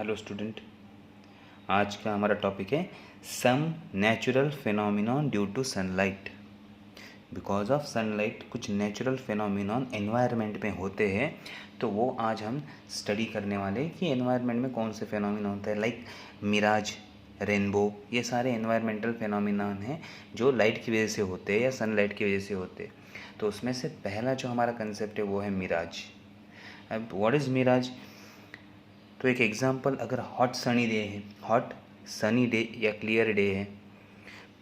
Hello student, आज का हमारा टॉपिक है some natural phenomenon due to sunlight. Because of sunlight कुछ नेचुरल फिनोमिनॉन एनवायरनमेंट में होते हैं, तो वो आज हम स्टडी करने वाले हैं कि एनवायरनमेंट में कौन से फिनोमिनॉन होते हैं। लाइक मिराज, रेनबो, ये सारे एनवायरमेंटल फिनोमिनॉन हैं जो लाइट की वजह से होते हैं या सनलाइट की वजह से होते हैं। तो उसमें से पहला जो हमारा कंसेप्ट है वो है मिराज। अब व्हाट इज़ मिराज? तो एक एग्जांपल, अगर हॉट सनी डे है, हॉट सनी डे या क्लियर डे है,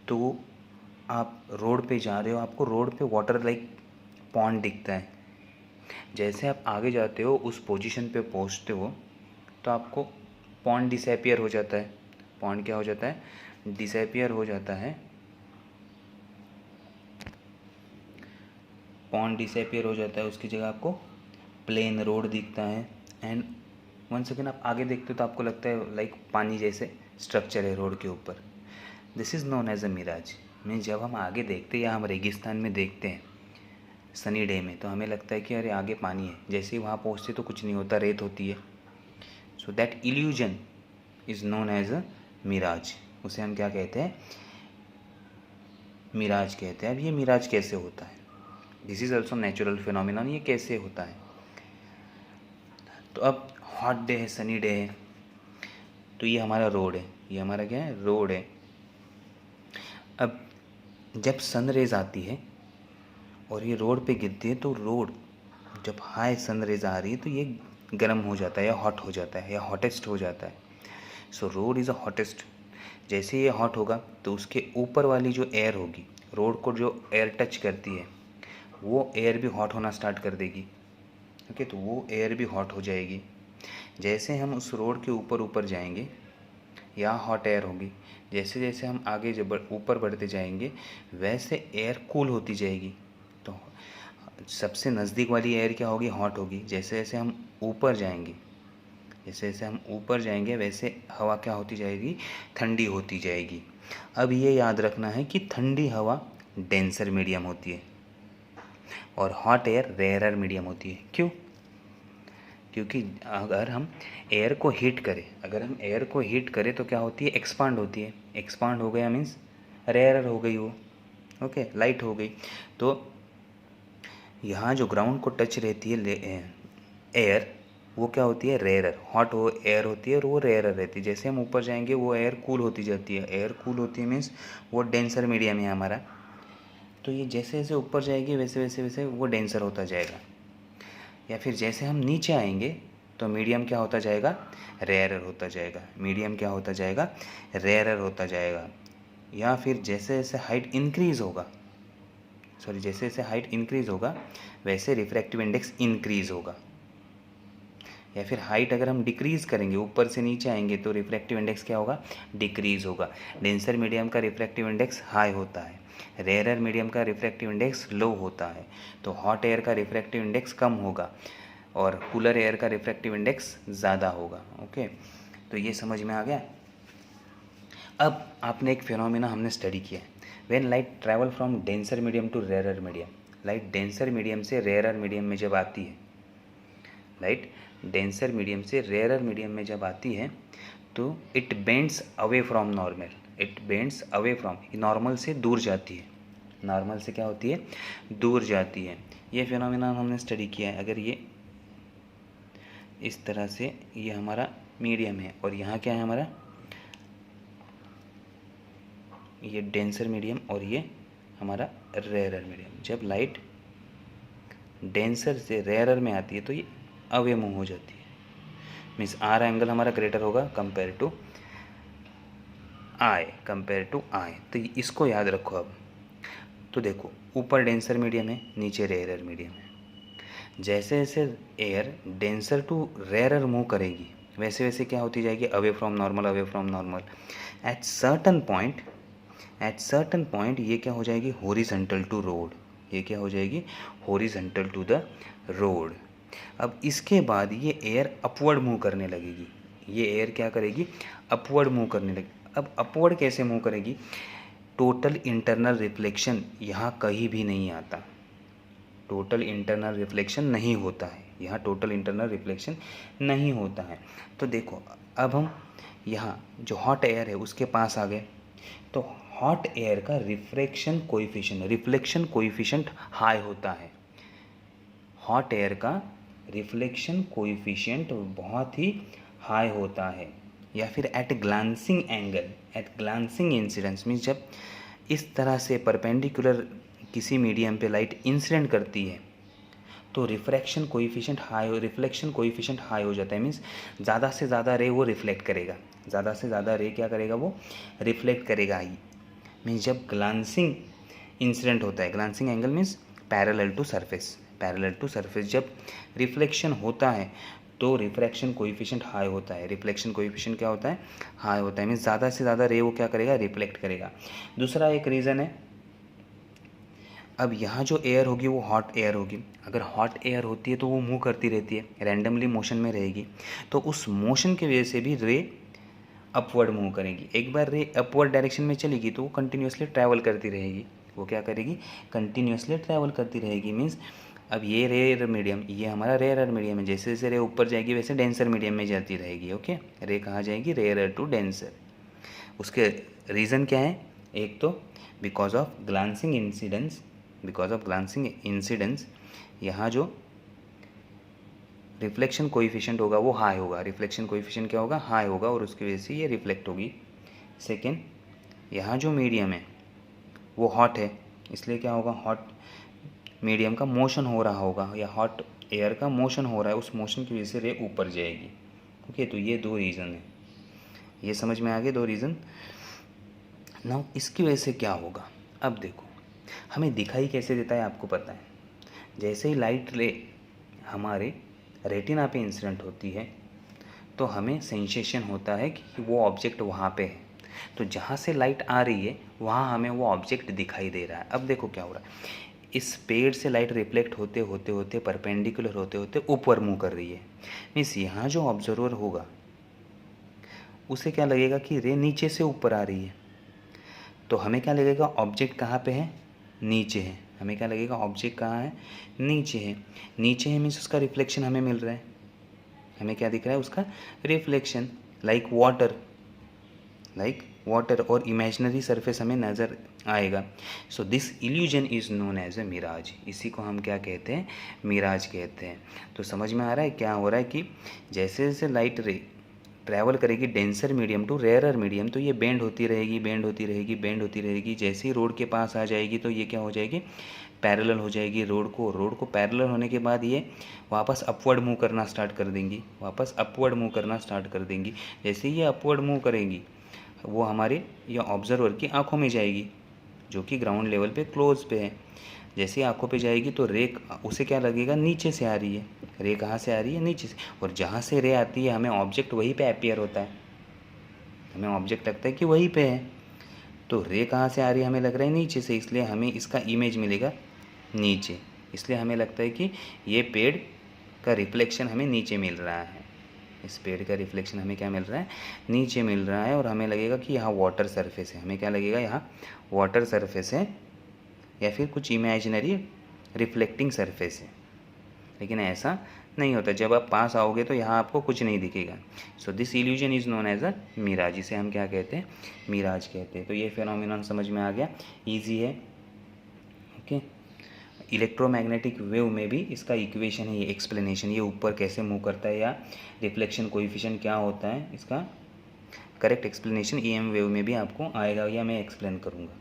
तो आप रोड पे जा रहे हो, आपको रोड पे वाटर लाइक पॉन्ड दिखता है। जैसे आप आगे जाते हो, उस पोजीशन पे पहुंचते हो, तो आपको पॉन्ड डिसअपियर हो जाता है। पॉन्ड क्या हो जाता है? डिसअपियर हो जाता है। पॉन्ड डिसअपियर हो जाता है, उसकी जगह आपको प्लेन रोड दिखता है। एंड वन सेकेंड आप आगे देखते हो तो आपको लगता है लाइक पानी जैसे स्ट्रक्चर है रोड के ऊपर। This is known as a mirage. Means जब हम आगे देखते हैं या हम रेगिस्तान में देखते हैं सनी डे में, तो हमें लगता है कि अरे आगे पानी है। जैसे ही वहाँ पहुँचते तो कुछ नहीं होता, रेत होती है। So that illusion is known as a mirage. उसे हम क्या कहते हैं? मिराज कहते हैं। अब ये मिराज कैसे होता है? This is also natural phenomenon. ये कैसे होता है? तो अब हॉट डे है, सनी डे है, तो ये हमारा रोड है। ये हमारा क्या है? रोड है। अब जब सन रेज आती है और ये रोड पे गिरती है, तो रोड जब हाई सन रेज आ रही है तो ये गर्म हो जाता है या हॉट हो जाता है या हॉटेस्ट हो जाता है। सो रोड इज़ अ हॉटेस्ट। जैसे ये हॉट होगा तो उसके ऊपर वाली जो एयर होगी, रोड को जो एयर टच करती है, वो एयर भी हॉट होना स्टार्ट कर देगी। ओके, तो वो एयर भी हॉट हो जाएगी। जैसे हम उस रोड के ऊपर ऊपर जाएंगे, यहाँ हॉट एयर होगी। जैसे जैसे हम आगे जब ऊपर बढ़ते जाएंगे, वैसे एयर कूल होती जाएगी। तो सबसे नज़दीक वाली एयर क्या होगी? हॉट होगी। जैसे जैसे हम ऊपर जाएंगे, जैसे जैसे हम ऊपर जाएंगे, वैसे हवा क्या होती जाएगी? ठंडी होती जाएगी। अब ये याद रखना है कि ठंडी हवा डेंसर मीडियम होती है और हॉट एयर रेयरर मीडियम होती है। क्यों? क्योंकि अगर हम एयर को हीट करें तो क्या होती है? एक्सपांड होती है। एक्सपांड हो गया मीन्स रेयरर हो गई वो। ओके, लाइट हो गई। तो यहाँ जो ग्राउंड को टच रहती है एयर, वो क्या होती है? रेयरर। हॉट वो एयर होती है और वो रेयरर रहती है। जैसे हम ऊपर जाएंगे वो एयर कूल होती जाती है। एयर कूल होती है मीन्स वो डेंसर मीडियम है हमारा। तो ये जैसे जैसे ऊपर जाएगी वैसे वैसे वैसे वो डेंसर होता जाएगा। या फिर जैसे हम नीचे आएंगे तो मीडियम क्या होता जाएगा? रेयरर होता जाएगा। मीडियम क्या होता जाएगा? रेयरर होता जाएगा। या फिर जैसे जैसे हाइट इंक्रीज़ होगा, जैसे जैसे हाइट इंक्रीज़ होगा वैसे रिफ्रैक्टिव इंडेक्स इंक्रीज़ होगा। या फिर हाइट अगर हम डिक्रीज़ करेंगे, ऊपर से नीचे आएंगे, तो रिफ्रैक्टिव इंडेक्स क्या होगा? डिक्रीज़ होगा। डेंसर मीडियम का रिफ्रैक्टिव इंडेक्स हाई होता है, रेयरर मीडियम का रिफ्रैक्टिव इंडेक्स लो होता है। तो हॉट एयर का रिफ्रैक्टिव इंडेक्स कम होगा और कूलर एयर का रिफ्रैक्टिव इंडेक्स ज़्यादा होगा। ओके, तो ये समझ में आ गया। अब आपने एक फिनोमिना हमने स्टडी किया है, when light travel from denser medium to rarer medium. Light denser medium से रेयरर मीडियम में जब आती है, लाइट डेंसर मीडियम से रेयरर मीडियम में जब आती है, तो it bends away from normal. It bends away from, normal से दूर जाती है। नॉर्मल से क्या होती है? दूर जाती है। ये फिनोमिना हमने स्टडी किया है। अगर ये इस तरह से, ये हमारा मीडियम है और यहाँ क्या है हमारा? ये डेंसर मीडियम और ये हमारा रेयरर मीडियम। जब लाइट डेंसर से रेयरर में आती है तो ये अवे मूव हो जाती है। मीन्स आर एंगल हमारा ग्रेटर होगा कंपेयर टू आई। तो इसको याद रखो। अब तो देखो, ऊपर डेंसर मीडियम है, नीचे रेयरर मीडियम है। जैसे जैसे air denser to rarer move करेगी, वैसे वैसे क्या होती जाएगी? Away from normal. At certain point ये क्या हो जाएगी? Horizontal to road. ये क्या हो जाएगी? Horizontal to the road. अब इसके बाद ये एयर अपवर्ड मूव करने लगेगी। ये एयर क्या करेगी? अपवर्ड मूव करने लगेगी। अब अपवर्ड कैसे मूव करेगी? टोटल इंटरनल रिफ्लेक्शन यहाँ कहीं भी नहीं आता। टोटल इंटरनल रिफ्लेक्शन नहीं होता है यहाँ। टोटल इंटरनल रिफ्लेक्शन नहीं होता है। तो देखो, अब हम यहाँ जो हॉट एयर है उसके पास आ गए, तो हॉट एयर का रिफ्लेक्शन कोएफिशिएंट हाई होता है। हॉट एयर का रिफ्लेक्शन कोएफिशिएंट बहुत ही हाई होता है, या फिर एट ग्लांसिंग इंसिडेंस मीन्स जब इस तरह से परपेंडिकुलर किसी मीडियम पे लाइट इंसिडेंट करती है तो रिफ्लेक्शन कोएफिशिएंट हाई हो जाता है। मीन्स ज़्यादा से ज़्यादा रे वो रिफ्लेक्ट करेगा, ज़्यादा से ज़्यादा रे क्या करेगा, वो रिफ्लेक्ट करेगा ही। मीन्स जब ग्लांसिंग इंसिडेंट होता है, glancing angle means parallel to surface जब रिफ्लेक्शन होता है तो रिफ्रैक्शन कोएफिशिएंट हाई होता है। रिफ्लेक्शन कोएफिशिएंट क्या होता है, हाई होता है। मीन्स ज़्यादा से ज़्यादा रे वो क्या करेगा, रिफ्लेक्ट करेगा। दूसरा एक रीज़न है, अब यहाँ जो एयर होगी वो हॉट एयर होगी। अगर हॉट एयर होती है तो वो मूव करती रहती है, रैंडमली मोशन में रहेगी, तो उस मोशन की वजह से भी रे अपवर्ड मूव करेगी। एक बार रे अपवर्ड डायरेक्शन में चलेगी तो वो कंटिन्यूसली ट्रैवल करती रहेगी। वो क्या करेगी, कंटिन्यूसली ट्रैवल करती रहेगी। मीन्स अब ये रेयर मीडियम, ये हमारा रेयर मीडियम है, जैसे जैसे रे ऊपर जाएगी वैसे डेंसर मीडियम में जाती रहेगी। ओके, रे कहाँ जाएगी, रेयर टू डेंसर। उसके रीज़न क्या है, एक तो बिकॉज ऑफ ग्लांसिंग इंसिडेंस यहाँ जो रिफ्लेक्शन कोएफिशिएंट होगा वो हाई होगा। रिफ्लेक्शन कोएफिशिएंट क्या होगा, हाई होगा, और उसकी वजह से ये रिफ्लेक्ट होगी। सेकेंड, यहाँ जो मीडियम है वो हॉट है, इसलिए क्या होगा, हॉट मीडियम का मोशन हो रहा होगा, या हॉट एयर का मोशन हो रहा है, उस मोशन की वजह से रे ऊपर जाएगी। ओके, तो ये दो रीज़न है, ये समझ में आ गए, दो रीज़न। नाउ इसकी वजह से क्या होगा, अब देखो हमें दिखाई कैसे देता है आपको पता है। जैसे ही लाइट रे हमारे रेटिना पे इंसिडेंट होती है तो हमें सेंसेशन होता है कि वो ऑब्जेक्ट वहाँ पे है। तो जहाँ से लाइट आ रही है वहाँ हमें वो ऑब्जेक्ट दिखाई दे रहा है। अब देखो क्या हो रहा है, इस पेड़ से लाइट रिफ्लेक्ट होते होते परपेंडिकुलर होते ऊपर मूव कर रही है। मीन्स यहाँ जो ऑब्जर्वर होगा उसे क्या लगेगा कि रे नीचे से ऊपर आ रही है, तो हमें क्या लगेगा, ऑब्जेक्ट कहाँ पे है, नीचे है। हमें क्या लगेगा, ऑब्जेक्ट कहाँ है, नीचे है। नीचे है मीन्स उसका रिफ्लेक्शन हमें मिल रहा है। हमें क्या दिख रहा है, उसका रिफ्लेक्शन, लाइक वाटर और इमेजिनरी सरफेस हमें नज़र आएगा। So this illusion is known as a mirage. इसी को हम क्या कहते हैं, मिराज कहते हैं। तो समझ में आ रहा है क्या हो रहा है कि जैसे जैसे लाइट रे ट्रैवल करेगी denser medium to rarer medium, तो ये बेंड होती रहेगी। जैसे ही रोड के पास आ जाएगी तो ये क्या हो जाएगी, पैरेलल हो जाएगी रोड को पैरेलल होने के बाद ये वापस अपवर्ड मूव करना स्टार्ट कर देंगी। जैसे ही ये अपवर्ड मूव करेंगी वो हमारे या ऑब्जर्वर की आंखों में जाएगी, जो कि ग्राउंड लेवल पे क्लोज पे है। जैसे ही आंखों पे जाएगी तो रे उसे क्या लगेगा, नीचे से आ रही है। रे कहाँ से आ रही है, नीचे से। और जहाँ से रे आती है हमें ऑब्जेक्ट वहीं पे अपीयर होता है, हमें ऑब्जेक्ट लगता है कि वहीं पे है। तो रे कहाँ से आ रही है, हमें लग रहा है नीचे से, इसलिए हमें इसका इमेज मिलेगा नीचे। इसलिए हमें लगता है कि ये पेड़ का रिफ्लेक्शन हमें नीचे मिल रहा है। इस पेड़ का रिफ्लेक्शन हमें क्या मिल रहा है, नीचे मिल रहा है। और हमें लगेगा कि यहाँ वाटर सरफेस है। हमें क्या लगेगा, यहाँ वाटर सरफेस है, या फिर कुछ इमेजिनरी रिफ्लेक्टिंग सरफेस है। लेकिन ऐसा नहीं होता, जब आप पास आओगे तो यहाँ आपको कुछ नहीं दिखेगा। So this illusion is known as a mirage. इसे हम क्या कहते हैं, मिराज कहते हैं। तो ये फिनोमिनन समझ में आ गया, ईजी है। ओके, इलेक्ट्रोमैग्नेटिक वेव में भी इसका इक्वेशन है, ये एक्सप्लेनेशन, ये ऊपर कैसे मूव करता है या रिफ्लेक्शन कोएफिशिएंट क्या होता है, इसका करेक्ट एक्सप्लेनेशन EM वेव में भी आपको आएगा या मैं एक्सप्लेन करूँगा।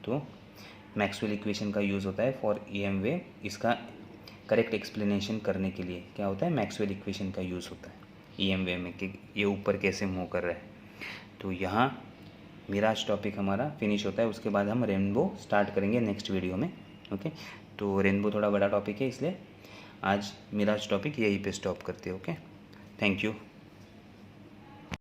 तो मैक्सवेल इक्वेशन का यूज़ होता है फॉर EM वेव। इसका करेक्ट एक्सप्लेनेशन करने के लिए क्या होता है, मैक्सवेल इक्वेशन का यूज़ होता है EM वेव में कि ये ऊपर कैसे मूव कर रहा है। तो यहाँ मिराज टॉपिक हमारा फिनिश होता है। उसके बाद हम रेनबो स्टार्ट करेंगे नेक्स्ट वीडियो में। ओके, तो रेनबो थोड़ा बड़ा टॉपिक है, इसलिए आज मिराज टॉपिक यहीं पे स्टॉप करते हैं। Okay, thank you.